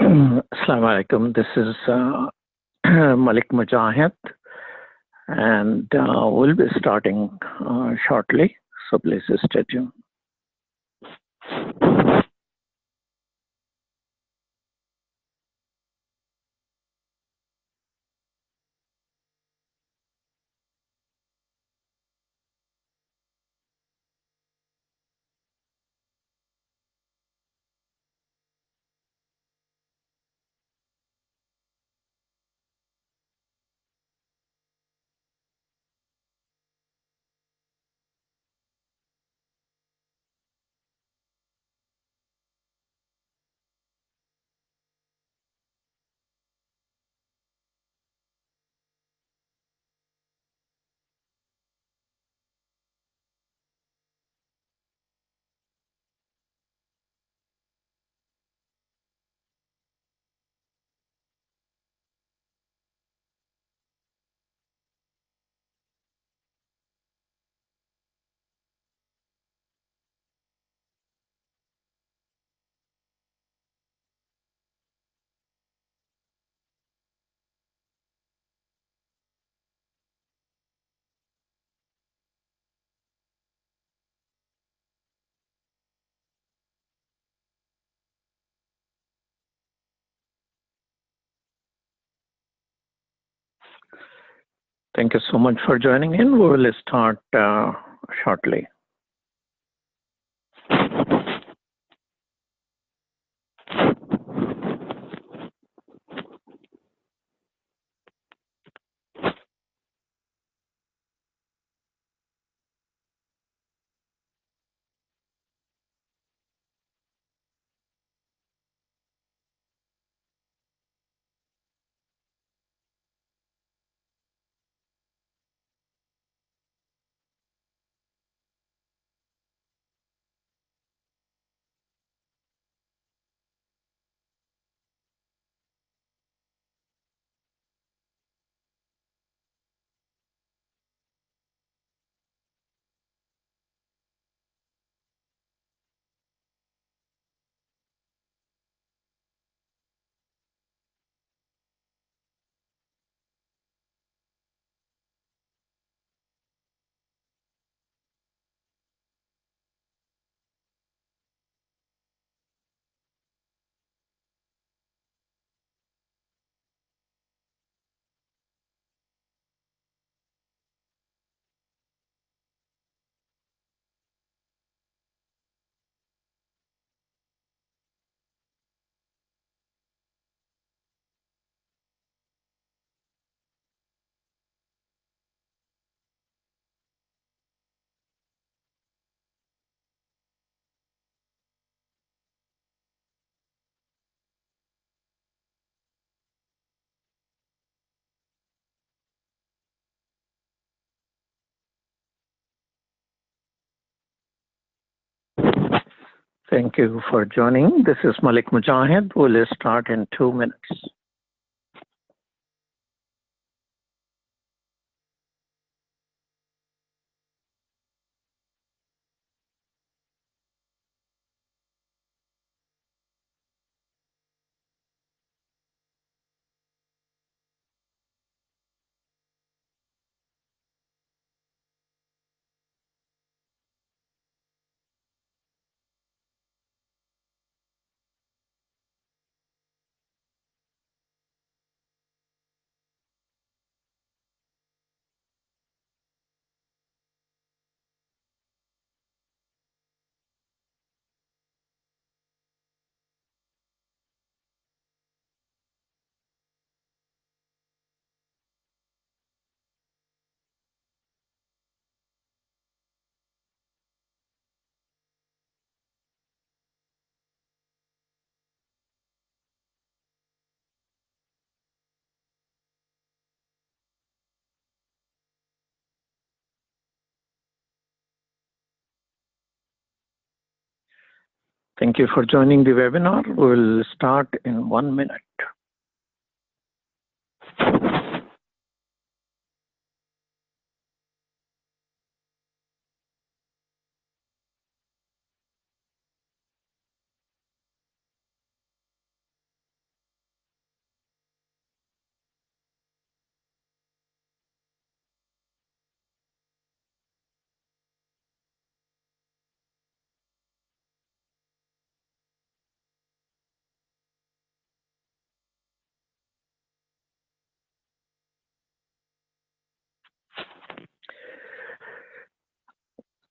Assalamu alaikum. This is Malik Mujahid, and we'll be starting shortly. So please stay tuned. Thank you so much for joining in. We will start shortly. Thank you for joining. This is Malik Mujahid. We'll start in 2 minutes. Thank you for joining the webinar. We'll start in 1 minute.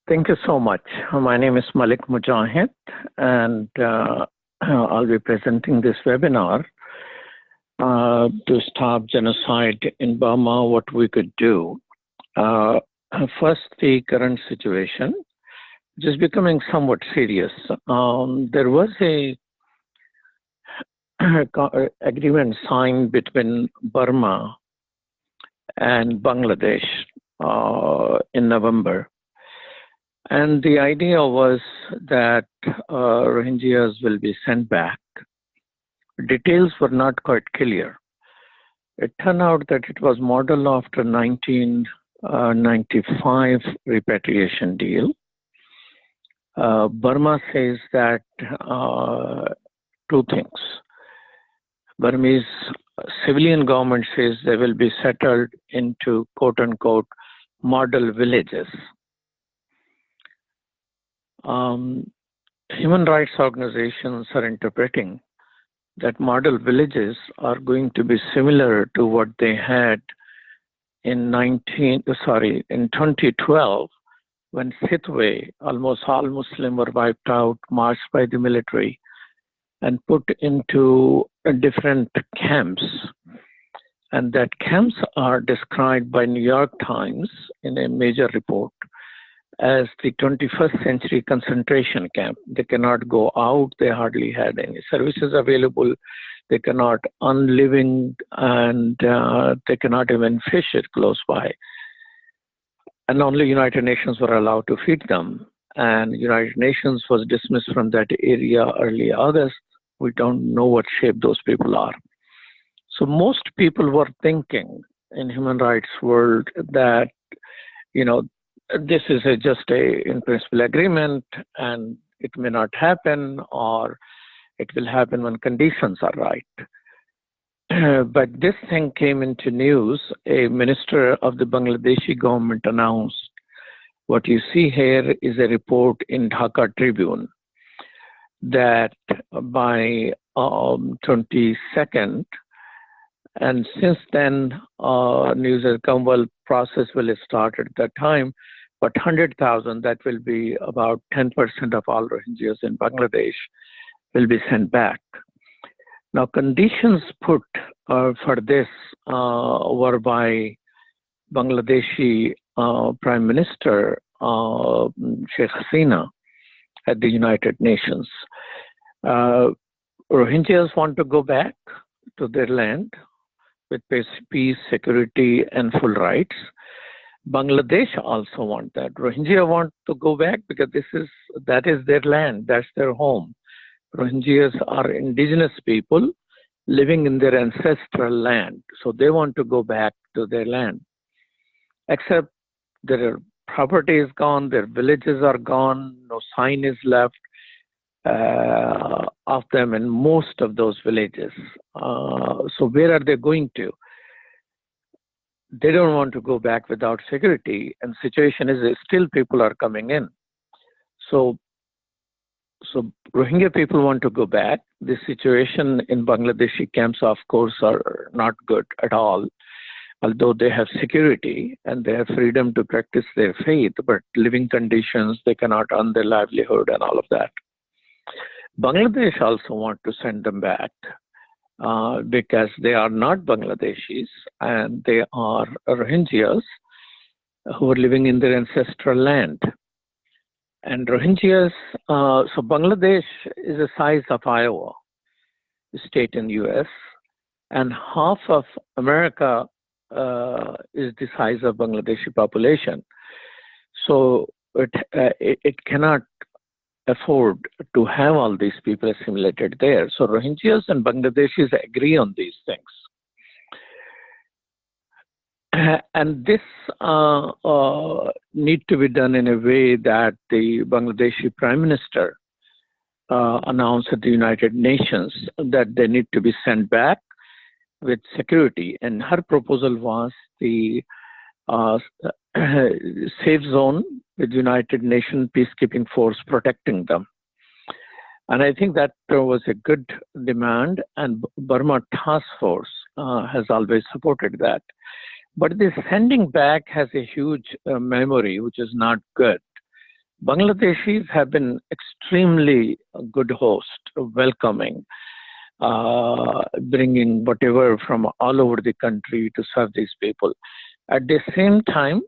Thank you so much. My name is Malik Mujahid, and I'll be presenting this webinar to stop genocide in Burma, what we could do. First, the current situation, which is becoming somewhat serious. There was a agreement signed between Burma and Bangladesh in November. And the idea was that Rohingyas will be sent back. Details were not quite clear. It turned out that it was modeled after 1995 repatriation deal. Burma says that two things. Burmese civilian government says they will be settled into quote-unquote model villages. Human rights organizations are interpreting that model villages are going to be similar to what they had in 2012, when Sitwe, almost all Muslims were wiped out, marched by the military, and put into different camps. And that camps are described by New York Times in a major report as the 21st century concentration camp. They cannot go out. They hardly had any services available. They cannot earn living, and they cannot even fish it close by. And only United Nations were allowed to feed them. And United Nations was dismissed from that area early August. We don't know what shape those people are. So most people were thinking in human rights world that, this is just a in principle agreement and it may not happen, or it will happen when conditions are right. But this thing came into news. A minister of the Bangladeshi government announced, what you see here is a report in Dhaka Tribune, that by 22nd, and since then, news has come, well, process will start at that time, but 100,000, that will be about 10% of all Rohingyas in Bangladesh, will be sent back. Now, conditions put for this were by Bangladeshi Prime Minister Sheikh Hasina at the United Nations. Rohingyas want to go back to their land with peace, security, and full rights. Bangladesh also want that. Rohingya want to go back because that is their land, that's their home. Rohingyas are indigenous people living in their ancestral land, so they want to go back to their land. Except their property is gone, their villages are gone, no sign is left of them in most of those villages. So where are they going to? They don't want to go back without security, and situation is still people are coming in. So Rohingya people want to go back. The situation in Bangladeshi camps, of course, are not good at all, although they have security and they have freedom to practice their faith, but living conditions, they cannot earn their livelihood and all of that. Bangladesh also want to send them back because they are not Bangladeshis and they are Rohingyas who are living in their ancestral land. And Rohingyas, so Bangladesh is the size of Iowa, the state in the US, and half of America is the size of Bangladeshi population. So it cannot afford to have all these people assimilated there. So Rohingyas and Bangladeshis agree on these things. And this need to be done in a way that the Bangladeshi Prime Minister announced at the United Nations that they need to be sent back with security. And her proposal was the safe zone with United Nations peacekeeping force protecting them. And I think that was a good demand, and Burma Task Force has always supported that. But the sending back has a huge memory, which is not good. Bangladeshis have been extremely good host, welcoming, bringing whatever from all over the country to serve these people. At the same time,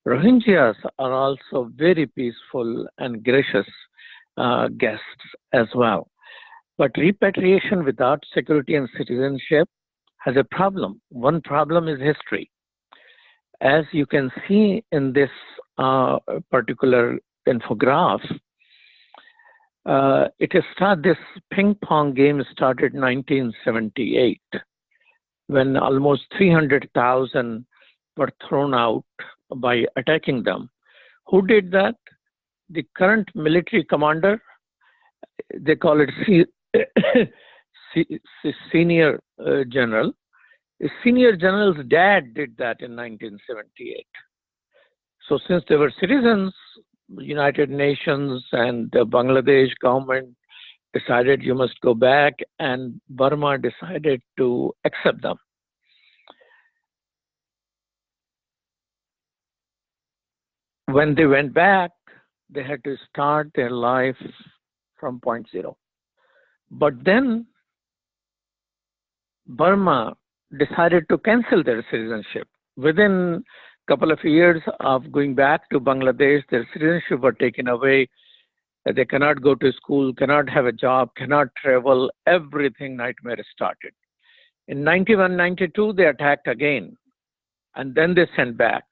Rohingyas are also very peaceful and gracious guests as well. But repatriation without security and citizenship has a problem. One problem is history. As you can see in this particular infograph, this ping pong game started in 1978 when almost 300,000 were thrown out by attacking them. Who did that? The current military commander, they call it senior general. The senior general's dad did that in 1978. So since they were citizens, United Nations and the Bangladesh government decided you must go back, and Burma decided to accept them. when they went back, they had to start their life from point zero. But then Burma decided to cancel their citizenship. Within a couple of years of going back to Bangladesh, their citizenship were taken away. They cannot go to school, cannot have a job, cannot travel. Everything nightmare started. In 91, 92, they attacked again, and then they sent back.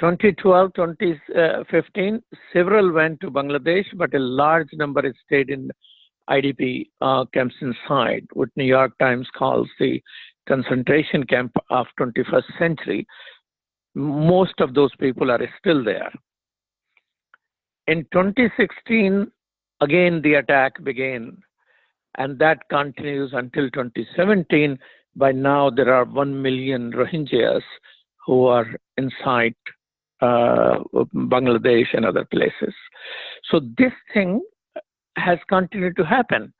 2012, 2015, several went to Bangladesh, but a large number stayed in IDP camps inside, what New York Times calls the concentration camp of 21st century. Most of those people are still there. In 2016, again the attack began, and that continues until 2017. By now, there are 1 million Rohingyas who are inside Bangladesh and other places. So this thing has continued to happen.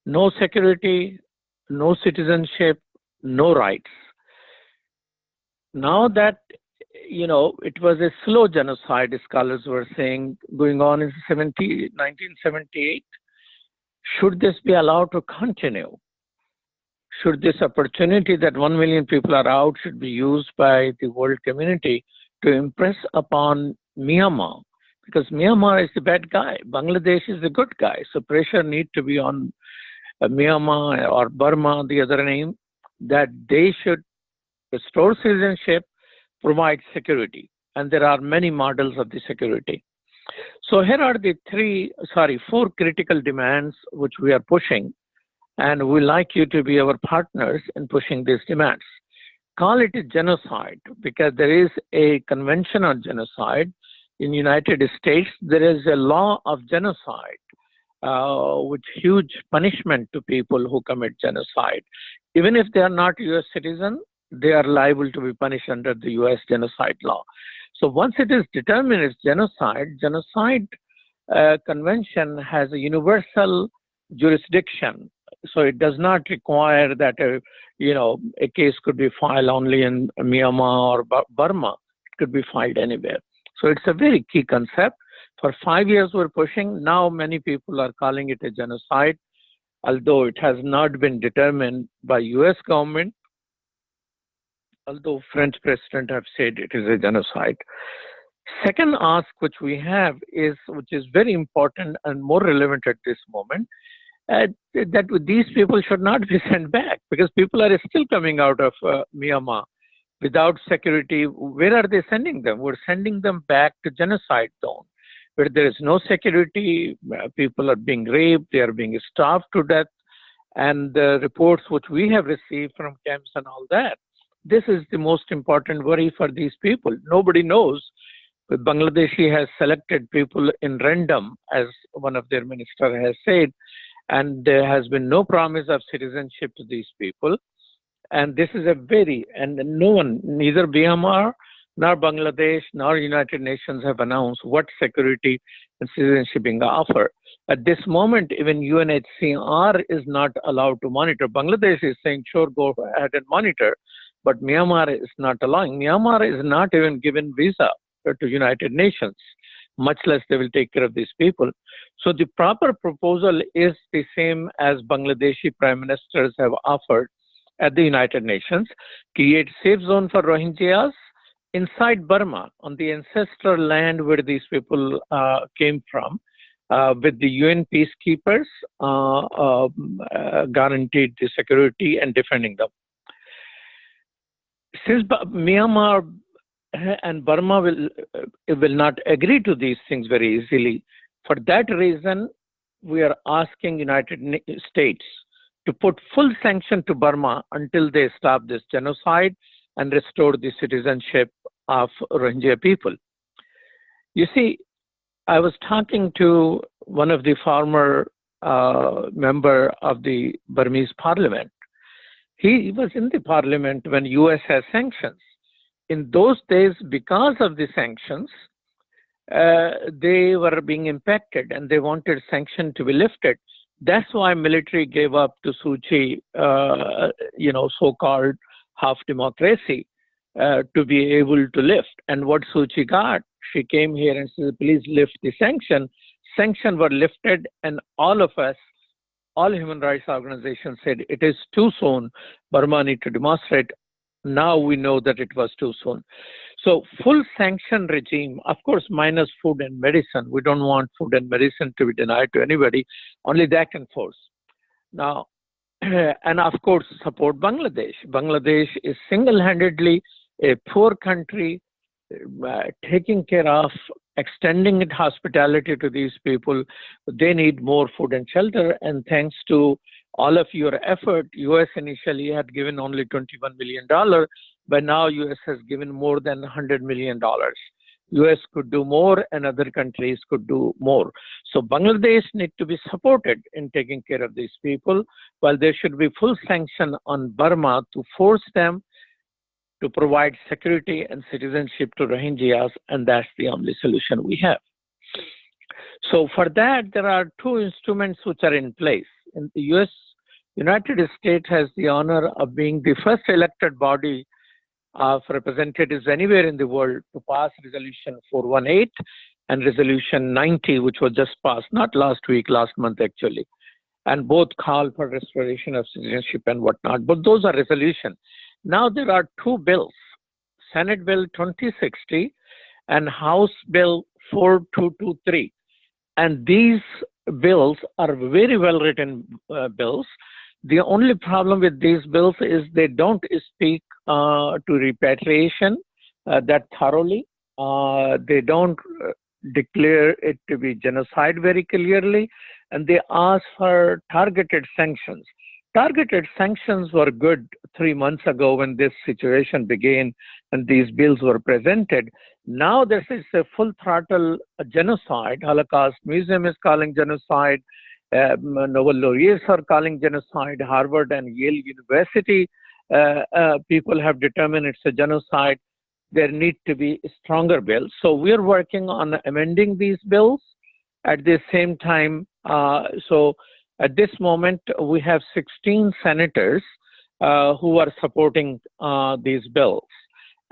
No security, no citizenship, no rights. Now that, it was a slow genocide, scholars were saying, going on in 1978. Should this be allowed to continue? Should this opportunity that 1 million people are out should be used by the world community to impress upon Myanmar? Because Myanmar is the bad guy. Bangladesh is the good guy. So pressure need to be on Myanmar or Burma, the other name, that they should restore citizenship, provide security. And there are many models of the security. So here are the four critical demands which we are pushing. And we like you to be our partners in pushing these demands. Call it a genocide, because there is a convention on genocide. In the United States, there is a law of genocide, with huge punishment to people who commit genocide. Even if they are not US citizens, they are liable to be punished under the US genocide law. So once it is determined it's genocide convention has a universal jurisdiction. So it does not require that a case could be filed only in Myanmar or Burma. It could be filed anywhere. So it's a very key concept. For 5 years we're pushing. Now many people are calling it a genocide, although it has not been determined by US government. Although French president have said it is a genocide. Second ask which we have is, which is very important and more relevant at this moment, that these people should not be sent back, because people are still coming out of Myanmar without security. Where are they sending them? We're sending them back to genocide zone, where there is no security. People are being raped, they are being starved to death, and the reports which we have received from camps and all that. This is the most important worry for these people. Nobody knows. But Bangladeshi has selected people in random, as one of their minister has said, and there has been no promise of citizenship to these people. And this is and no one, neither Myanmar, nor Bangladesh, nor United Nations have announced what security and citizenship being offered. At this moment, even UNHCR is not allowed to monitor. Bangladesh is saying, sure, go ahead and monitor. But Myanmar is not allowing. Myanmar is not even given visa to United Nations, much less they will take care of these people. So the proper proposal is the same as Bangladeshi prime ministers have offered at the United Nations: create safe zone for Rohingyas inside Burma, on the ancestral land where these people came from, with the UN peacekeepers guaranteed the security and defending them. Since Myanmar and Burma will not agree to these things very easily, for that reason, we are asking United States to put full sanction to Burma until they stop this genocide and restore the citizenship of Rohingya people. You see, I was talking to one of the former member of the Burmese parliament. He was in the parliament when US has sanctions. In those days, because of the sanctions, they were being impacted and they wanted sanction to be lifted. That's why military gave up to Suu Kyi, so-called half democracy. to be able to lift. And what Suu Kyi got, she came here and said, please lift the sanction. Sanctions were lifted, and all of us, all human rights organizations said it is too soon. Burma need to demonstrate. Now we know that it was too soon. So full sanction regime, of course, minus food and medicine. We don't want food and medicine to be denied to anybody. Only that can force. Now, and of course, support Bangladesh. Bangladesh is single-handedly a poor country, taking care of, extending its hospitality to these people. They need more food and shelter. And thanks to all of your effort, U.S. initially had given only $21 million, but now U.S. has given more than $100 million. U.S. could do more and other countries could do more. So Bangladesh need to be supported in taking care of these people, while there should be full sanction on Burma to force them to provide security and citizenship to Rohingyas, and that's the only solution we have. So for that, there are two instruments which are in place. In the United States has the honor of being the first elected body of representatives anywhere in the world to pass Resolution 418 and Resolution 90, which was just passed, not last week, last month actually. And both call for restoration of citizenship and whatnot, but those are resolutions. Now there are two bills, Senate Bill 2060 and House Bill 4223. And these bills are very well written bills. The only problem with these bills is they don't speak to repatriation that thoroughly. They don't declare it to be genocide very clearly, and they ask for targeted sanctions. Targeted sanctions were good 3 months ago when this situation began and these bills were presented. Now this is a full throttle genocide. Holocaust Museum is calling genocide. Nobel laureates are calling genocide. Harvard and Yale University people have determined it's a genocide. There need to be stronger bills. So we're working on amending these bills. At the same time, so at this moment, we have 16 senators who are supporting these bills.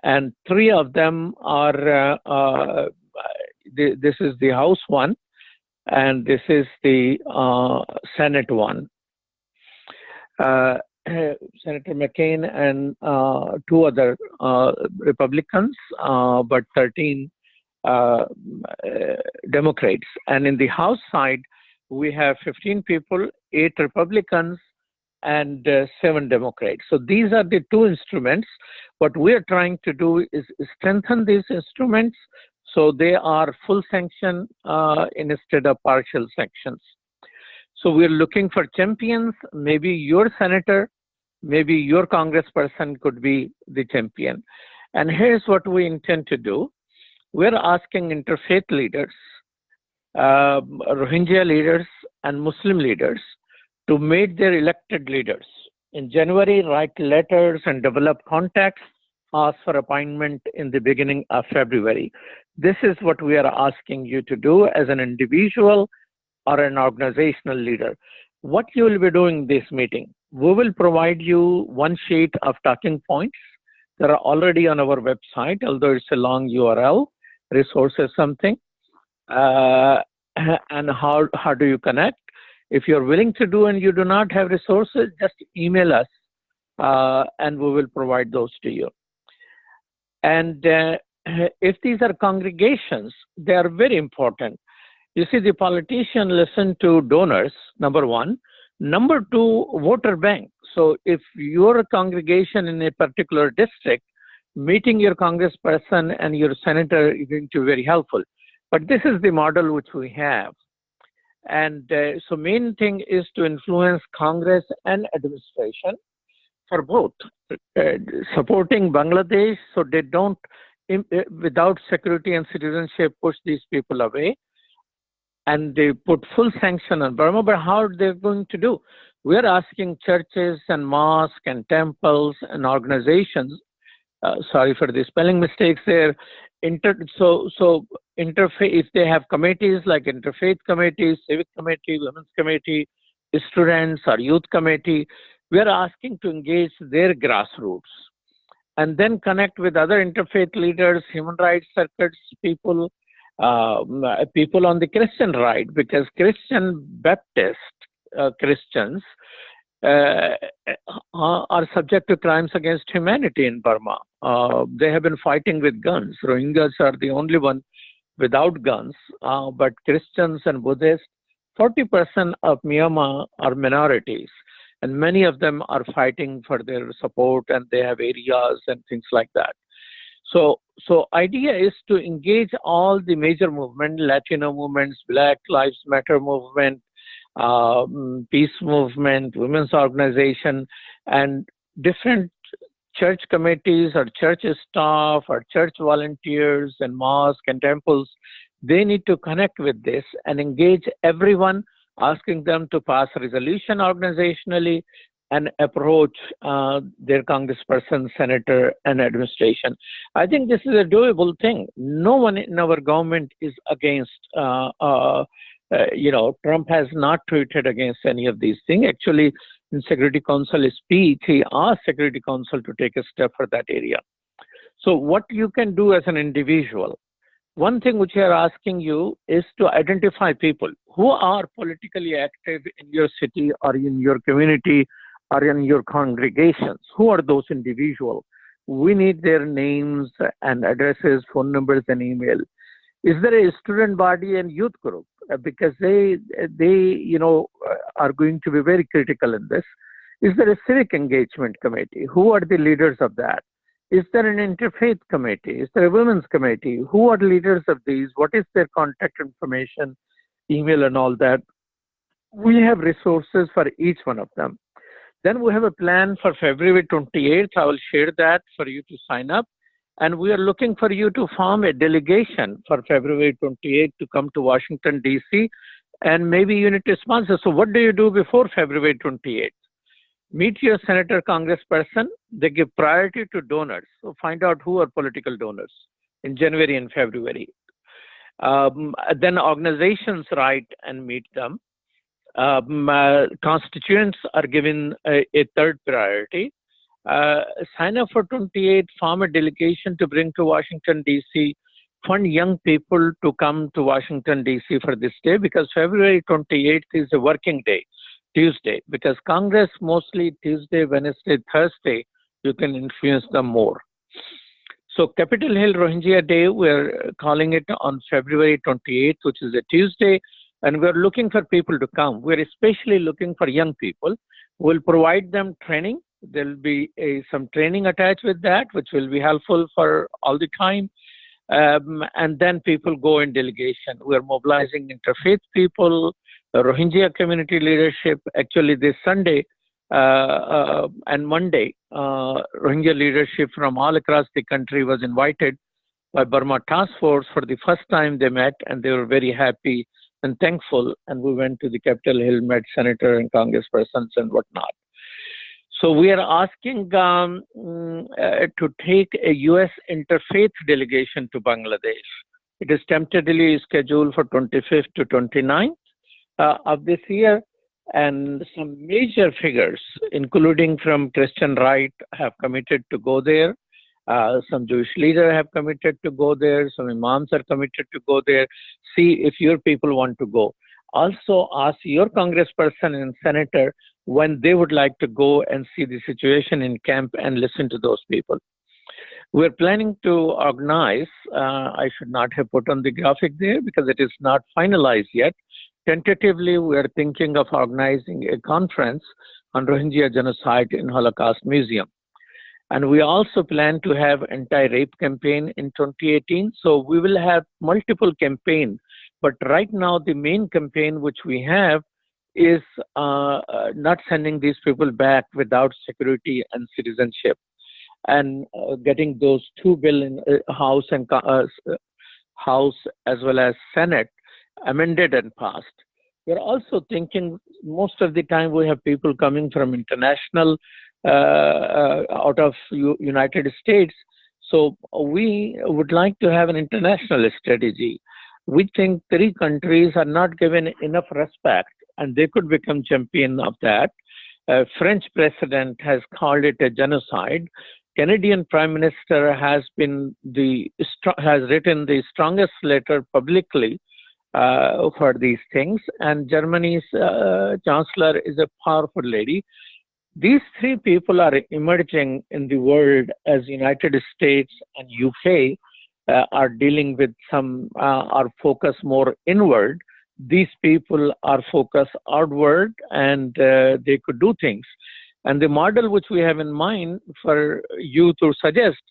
And 3 of them are, this is the House one, and this is the Senate one. Senator McCain and 2 other Republicans, but 13 Democrats. And in the House side, we have 15 people, 8 Republicans, and 7 Democrats. So these are the 2 instruments. What we are trying to do is strengthen these instruments so they are full sanction instead of partial sanctions. So we're looking for champions. Maybe your senator, maybe your congressperson could be the champion. And here's what we intend to do. We're asking interfaith leaders, Rohingya leaders, and Muslim leaders to meet their elected leaders. In January, write letters and develop contacts, ask for appointment in the beginning of February. This is what we are asking you to do as an individual or an organizational leader. What you will be doing this meeting, we will provide you one sheet of talking points that are already on our website, although it's a long URL, resources something, and how do you connect. If you're willing to do and you do not have resources, just email us and we will provide those to you. And if these are congregations, they are very important. You see, the politician listen to donors, number 1. Number 2, voter bank. So if your congregation in a particular district, meeting your congressperson and your senator is going to be very helpful. But this is the model which we have. And so main thing is to influence Congress and administration for both, supporting Bangladesh so they don't, without security and citizenship, push these people away. And they put full sanction on Burma, but how are they going to do? We're asking churches and mosques and temples and organizations, sorry for the spelling mistakes there, interfaith, if they have committees like interfaith committee, civic committee, women's committee, students or youth committee, we're asking to engage their grassroots and then connect with other interfaith leaders, human rights circuits, people, people on the Christian right, because Christian Baptist Christians uh, are subject to crimes against humanity in Burma. They have been fighting with guns. Rohingyas are the only one without guns, but Christians and Buddhists, 40% of Myanmar are minorities, and many of them are fighting for their support, and they have areas and things like that. So idea is to engage all the major movement, Latino movements, Black Lives Matter movement, peace movement, women's organization, and different church committees or church staff or church volunteers and mosques and temples. They need to connect with this and engage everyone, asking them to pass a resolution organizationally and approach their congressperson, senator, and administration. I think this is a doable thing. No one in our government is against, Trump has not tweeted against any of these things. Actually, in Security Council speech, he asked Security Council to take a step for that area. So what you can do as an individual, one thing which we are asking you is to identify people who are politically active in your city or in your community or in your congregations. Who are those individuals? We need their names and addresses, phone numbers, and email. Is there a student body and youth group? Because they are going to be very critical in this. Is there a civic engagement committee? Who are the leaders of that? Is there an interfaith committee? Is there a women's committee? Who are leaders of these? What is their contact information, email, and all that? We have resources for each one of them. Then we have a plan for February 28th. I will share that for you to sign up. And we are looking for you to form a delegation for February 28th to come to Washington, D.C., and maybe you need to sponsor. So what do you do before February 28th? Meet your senator, congressperson. They give priority to donors. So find out who are political donors in January and February. Then organizations write and meet them. Constituents are given a third priority. Sign up for 28, form a delegation to bring to Washington, D.C., fund young people to come to Washington, D.C. for this day, because February 28th is a working day, Tuesday, because Congress mostly Tuesday, Wednesday, Thursday, you can influence them more. So Capitol Hill Rohingya Day, we're calling it on February 28th, which is a Tuesday, and we're looking for people to come. We're especially looking for young people. We'll provide them training. There'll be some training attached with that, which will be helpful for all the time. And then people go in delegation. We're mobilizing interfaith people, the Rohingya community leadership. Actually, this Sunday and Monday, Rohingya leadership from all across the country was invited by Burma Task Force. For the first time they met, and they were very happy and thankful. And we went to the Capitol Hill, met senator and congresspersons and whatnot. So we are asking to take a U.S. interfaith delegation to Bangladesh. It is tentatively scheduled for 25th to 29th of this year. And some major figures, including from Christian right, have committed to go there. Some Jewish leaders have committed to go there. Some imams are committed to go there. See if your people want to go. Also ask your congressperson and senator when they would like to go and see the situation in camp and listen to those people. We're planning to organize, I should not have put on the graphic there because it is not finalized yet. Tentatively, we are thinking of organizing a conference on Rohingya genocide in Holocaust Museum. And we also plan to have anti-rape campaign in 2018. So we will have multiple campaigns. But right now, the main campaign which we have is not sending these people back without security and citizenship, and getting those two bills in House and House as well as Senate amended and passed. We're also thinking most of the time we have people coming from international, out of United States. So we would like to have an international strategy. We think 3 countries are not given enough respect, and they could become champion of that. French president has called it a genocide. Canadian Prime Minister has been has written the strongest letter publicly for these things, and Germany's Chancellor is a powerful lady. These three people are emerging in the world as United States and UK are dealing with some, are focused more inward. These people are focused outward, and they could do things. And the model which we have in mind for you to suggest,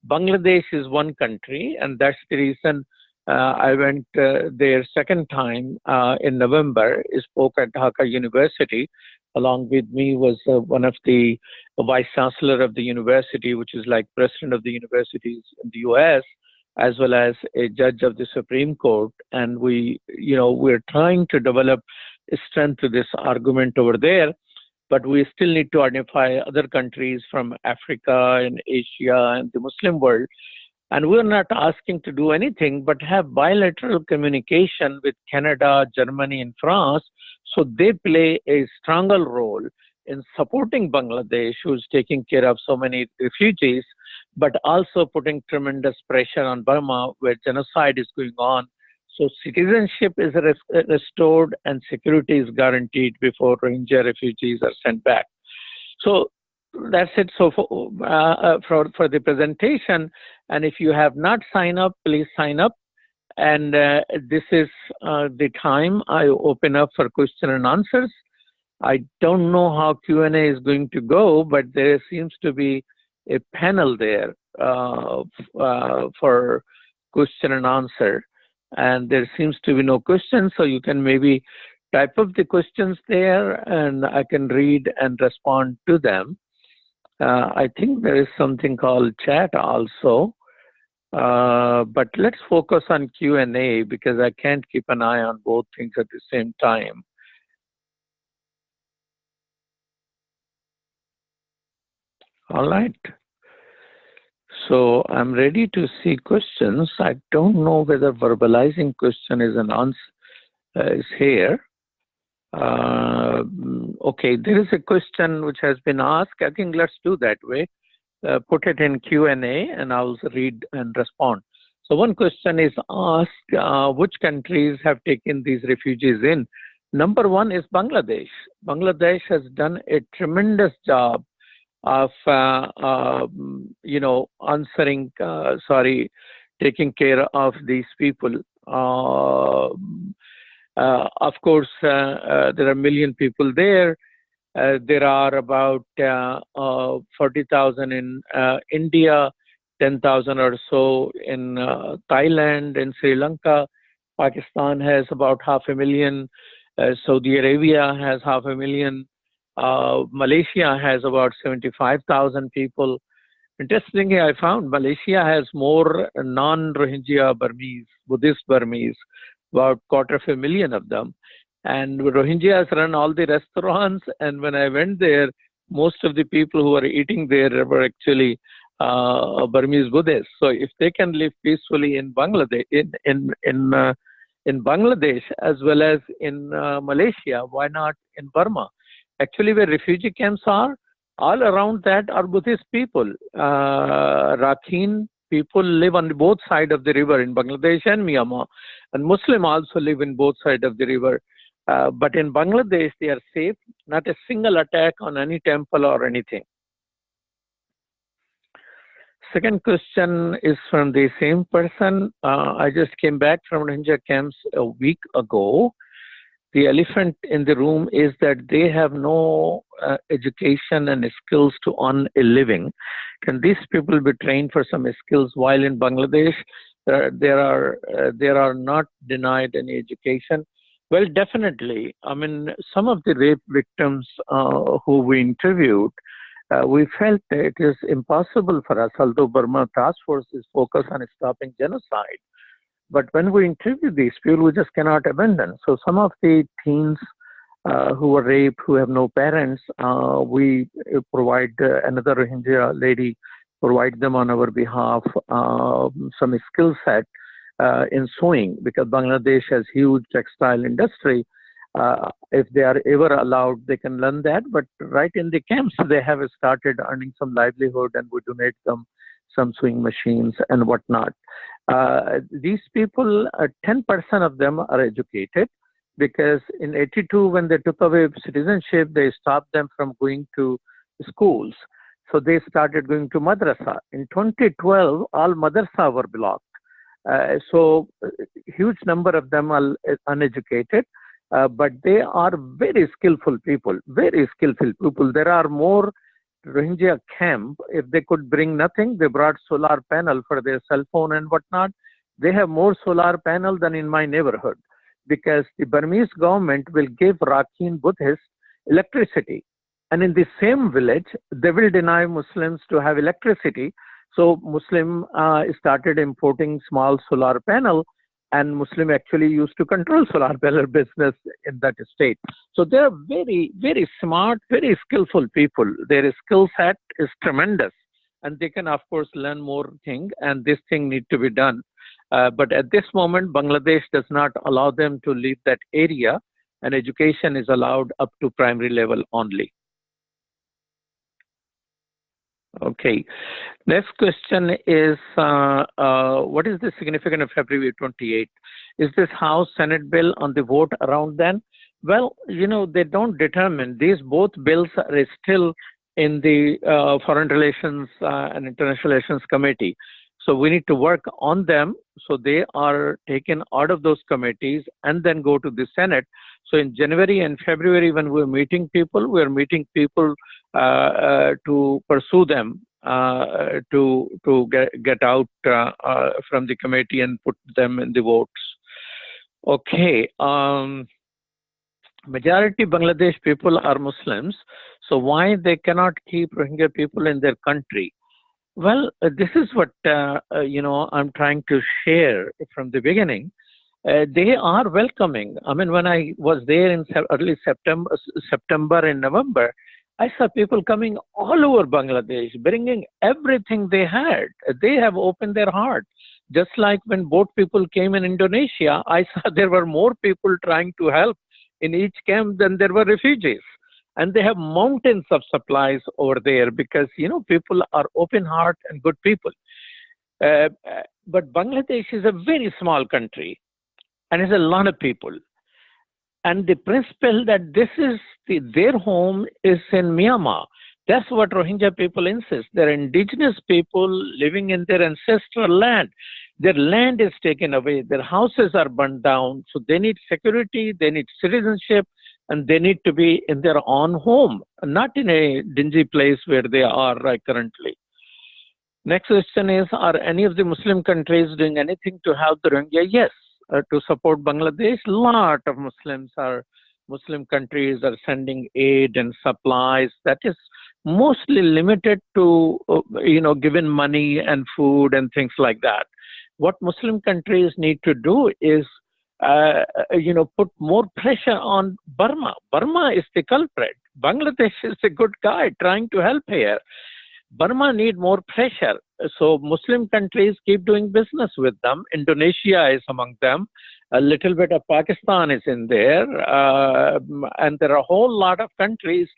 Bangladesh is one country, and that's the reason I went there second time in November. I spoke at Dhaka University. Along with me was one of the vice chancellor of the university, which is like president of the universities in the US, as well as a judge of the Supreme Court. And we're trying to develop strength to this argument over there, but we still need to identify other countries from Africa and Asia and the Muslim world. And we're not asking to do anything, but have bilateral communication with Canada, Germany, and France, so they play a stronger role in supporting Bangladesh, who's taking care of so many refugees, but also putting tremendous pressure on Burma, where genocide is going on. So citizenship is restored and security is guaranteed before Rohingya refugees are sent back. So that's it. So for the presentation, and if you have not signed up, please sign up. And this is the time I open up for question and answers. I don't know how Q&A is going to go, but there seems to be a panel there for question and answer. And there seems to be no questions, so you can maybe type up the questions there and I can read and respond to them. I think there is something called chat also, but let's focus on Q&A because I can't keep an eye on both things at the same time. All right. So I'm ready to see questions. I don't know whether verbalizing question is an answer is here. Okay, there is a question which has been asked. I think let's do that way. Put it in Q&A and I'll read and respond. So one question is asked, which countries have taken these refugees in? Number one is Bangladesh. Bangladesh has done a tremendous job of, taking care of these people. Of course, there are a million people there. There are about 40,000 in India, 10,000 or so in Thailand and Sri Lanka. Pakistan has about 500,000. Saudi Arabia has 500,000. Malaysia has about 75,000 people. Interestingly, I found Malaysia has more non-Rohingya Burmese, Buddhist Burmese, about 250,000 of them. And Rohingyas run all the restaurants. And when I went there, most of the people who were eating there were actually Burmese Buddhists. So if they can live peacefully in Bangladesh, in Bangladesh as well as in Malaysia, why not in Burma? Actually, where refugee camps are, all around that are Buddhist people. Rakhine people live on both sides of the river in Bangladesh and Myanmar. And Muslim also live in both sides of the river. But in Bangladesh, they are safe. Not a single attack on any temple or anything. Second question is from the same person. I just came back from Rohingya camps a week ago. The elephant in the room is that they have no education and skills to earn a living. Can these people be trained for some skills while in Bangladesh? They are not denied any education. Well, definitely. I mean, some of the rape victims who we interviewed, we felt that it is impossible for us, although Burma Task Force is focused on stopping genocide. But when we interview these people, we just cannot abandon. So some of the teens who were raped, who have no parents, we provide another Rohingya lady, provide them on our behalf some skill set in sewing, because Bangladesh has huge textile industry. if they are ever allowed, they can learn that. But right in the camps, they have started earning some livelihood, and we donate them some sewing machines and whatnot. These people, 10% of them are educated, because in 82, when they took away citizenship, they stopped them from going to schools. So they started going to madrasa. In 2012, all madrasa were blocked. So huge number of them are uneducated, but they are very skillful people, very skillful people. There are more Rohingya camp. If they could bring nothing, they brought solar panel for their cell phone and whatnot. They have more solar panel than in my neighborhood, because the Burmese government will give Rakhine Buddhists electricity. And in the same village, they will deny Muslims to have electricity. So Muslim started importing small solar panel, and Muslim actually used to control solar panel business in that state. So they are very, very smart, very skillful people. Their skill set is tremendous, and they can, of course, learn more things, and this thing need to be done. But at this moment, Bangladesh does not allow them to leave that area, and education is allowed up to primary level only. Okay. Next question is, what is the significance of February 28? Is this House Senate bill on the vote around then? Well, you know, they don't determine. These both bills are still in the Foreign Relations and International Relations Committee. So we need to work on them. So they are taken out of those committees and then go to the Senate. So in January and February, when we're meeting people to pursue them, to get out from the committee and put them in the votes. Okay. Majority Bangladesh people are Muslims. So why they cannot keep Rohingya people in their country? Well, this is what, I'm trying to share from the beginning. They are welcoming. I mean, when I was there in early September and November, I saw people coming all over Bangladesh, bringing everything they had. They have opened their heart. Just like when boat people came in Indonesia, I saw there were more people trying to help in each camp than there were refugees. And they have mountains of supplies over there, because, you know, people are open heart and good people. But Bangladesh is a very small country, and it's a lot of people. And the principle that this is their home is in Myanmar. That's what Rohingya people insist. They're indigenous people living in their ancestral land. Their land is taken away. Their houses are burned down. So they need security, they need citizenship, and they need to be in their own home, not in a dingy place where they are currently. Next question is, are any of the Muslim countries doing anything to help the Rohingya? Yes. To support Bangladesh, lot of Muslim countries are sending aid and supplies. That is mostly limited to, giving money and food and things like that. What Muslim countries need to do is, put more pressure on Burma. Burma is the culprit. Bangladesh is a good guy trying to help here. Burma need more pressure. So Muslim countries keep doing business with them. Indonesia is among them. A little bit of Pakistan is in there. And there are a whole lot of countries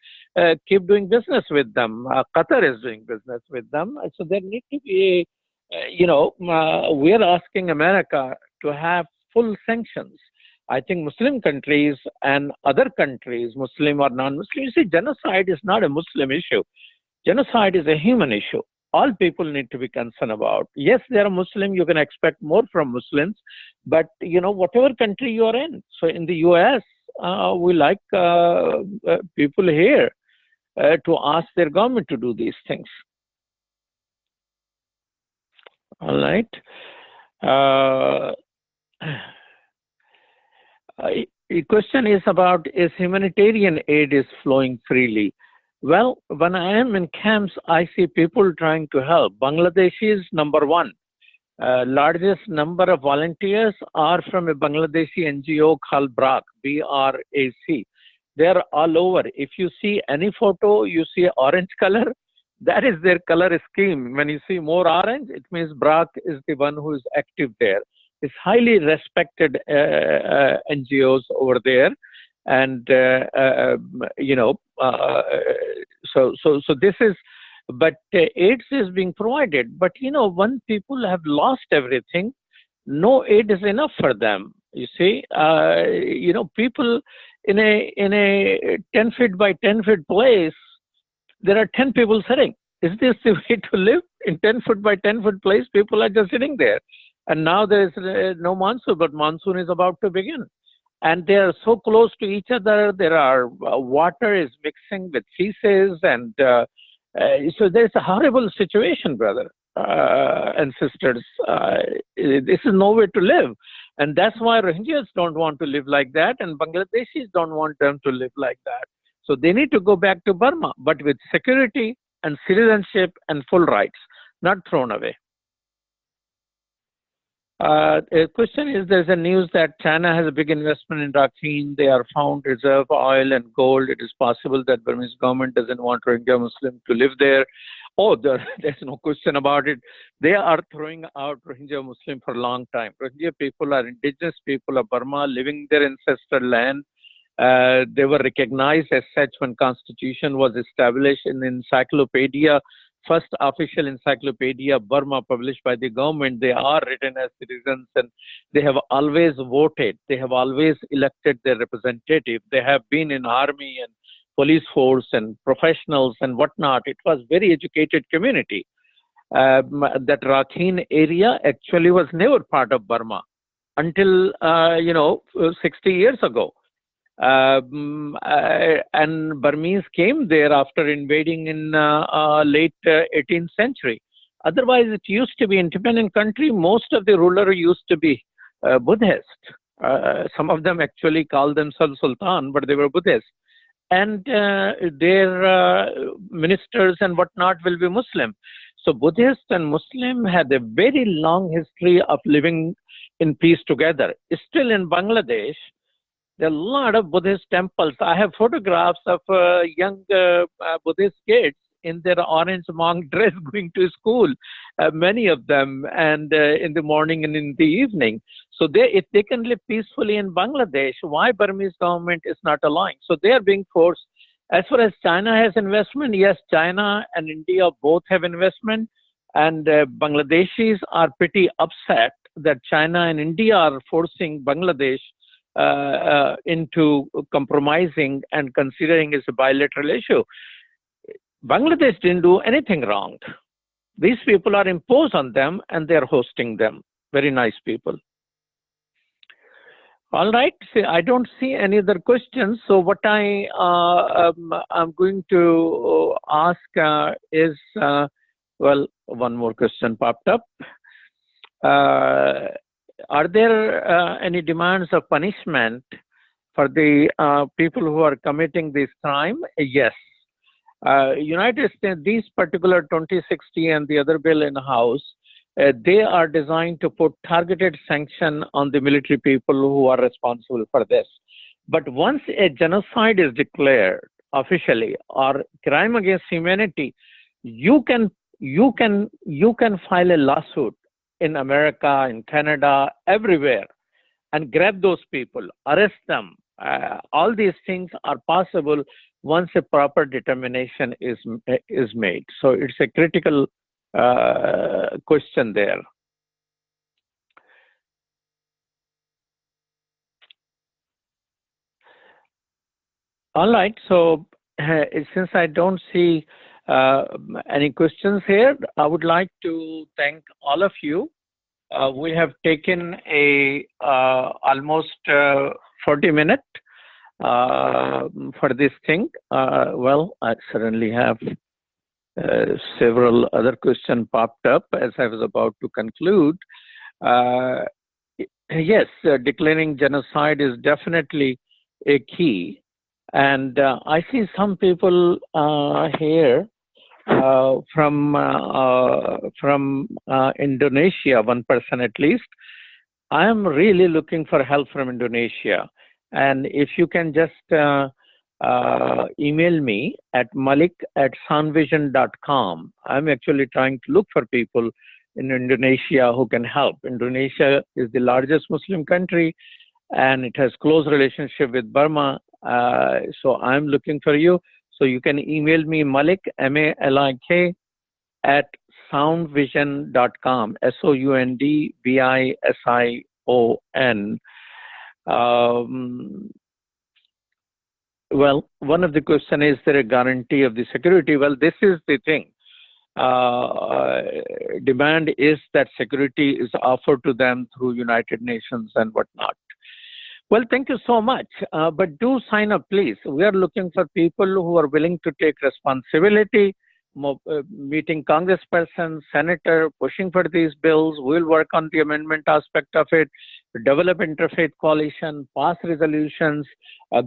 keep doing business with them. Qatar is doing business with them. So there need to be, we're asking America to have full sanctions. I think Muslim countries and other countries, Muslim or non-Muslim, you see, genocide is not a Muslim issue. Genocide is a human issue. All people need to be concerned about. Yes, they are Muslim. You can expect more from Muslims, but whatever country you are in. So in the U.S., we like people here to ask their government to do these things. All right. The question is about, is humanitarian aid is flowing freely? Well, when I am in camps, I see people trying to help. Bangladesh is number one. Largest number of volunteers are from a Bangladeshi NGO called BRAC, B-R-A-C. They're all over. If you see any photo, you see orange color, that is their color scheme. When you see more orange, it means BRAC is the one who is active there. It's highly respected NGOs over there. And so this is, but aids is being provided. But when people have lost everything, no aid is enough for them. You see, people in a 10 feet by 10 feet place, there are 10 people sitting. Is this the way to live in 10 foot by 10 foot place? People are just sitting there. And now there is no monsoon, but monsoon is about to begin. And they are so close to each other. There are water is mixing with feces. And so there's a horrible situation, brother and sisters. This is nowhere to live. And that's why Rohingyas don't want to live like that. And Bangladeshis don't want them to live like that. So they need to go back to Burma, but with security and citizenship and full rights, not thrown away. A question is, there's a news that China has a big investment in Rakhine. They are found reserve oil and gold. It is possible that Burmese government doesn't want Rohingya Muslims to live there. Oh, there's no question about it. They are throwing out Rohingya Muslims for a long time. Rohingya people are indigenous people of Burma living their ancestral land. They were recognized as such when Constitution was established in encyclopedia, first official encyclopedia Burma published by the government. They are written as citizens, and they have always voted. They have always elected their representative. They have been in army and police force and professionals and whatnot. It was very educated community. That Rakhine area actually was never part of Burma until 60 years ago. And Burmese came there after invading in late 18th century. Otherwise, it used to be independent country. Most of the rulers used to be Buddhist. Some of them actually called themselves Sultan, but they were Buddhist. And their ministers and whatnot will be Muslim. So Buddhist and Muslim had a very long history of living in peace together. Still in Bangladesh, there are a lot of Buddhist temples. I have photographs of young Buddhist kids in their orange monk dress going to school, many of them, and in the morning and in the evening. So if they can live peacefully in Bangladesh, why Burmese government is not allowing? So they are being forced. As far as China has investment, yes, China and India both have investment, and Bangladeshis are pretty upset that China and India are forcing Bangladesh into compromising and considering it a bilateral issue. Bangladesh didn't do anything wrong. These people are imposed on them and they're hosting them. Very nice people. All right. See, I don't see any other questions. So what I'm going to ask is, well, one more question popped up. Are there any demands of punishment for the people who are committing this crime? Yes. United States, these particular 2060 and the other bill in the House, they are designed to put targeted sanction on the military people who are responsible for this. But once a genocide is declared officially or crime against humanity, you can file a lawsuit in America, in Canada, everywhere, and grab those people, arrest them. All these things are possible once a proper determination is made. So it's a critical question there. All right. So since I don't see any questions here, I would like to thank all of you. We have taken almost 40 minutes for this thing. Well, I certainly have several other questions popped up as I was about to conclude. Yes, declaring genocide is definitely a key. And I see some people here from Indonesia, one person at least. I am really looking for help from Indonesia. And if you can just email me at malik@soundvision.com. I'm actually trying to look for people in Indonesia who can help. Indonesia is the largest Muslim country, and it has close relationship with Burma. So I'm looking for you. So you can email me Malik, M-A-L-I-K, at soundvision.com, SOUNDVISION. Well, one of the question is there a guarantee of the security? Well, this is the thing. Demand is that security is offered to them through United Nations and whatnot. Well, thank you so much. But do sign up, please. We are looking for people who are willing to take responsibility, meeting congressperson, senator, pushing for these bills. We'll work on the amendment aspect of it, develop interfaith coalition, pass resolutions,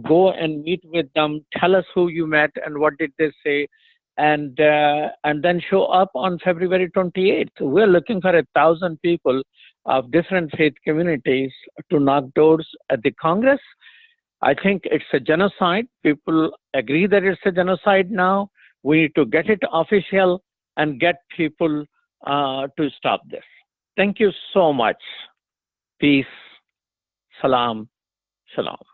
go and meet with them, tell us who you met and what did they say, and then show up on February 28th. We're looking for 1,000 people of different faith communities to knock doors at the Congress. I think it's a genocide. People agree that it's a genocide now. We need to get it official and get people to stop this. Thank you so much. Peace. Salam. Shalom.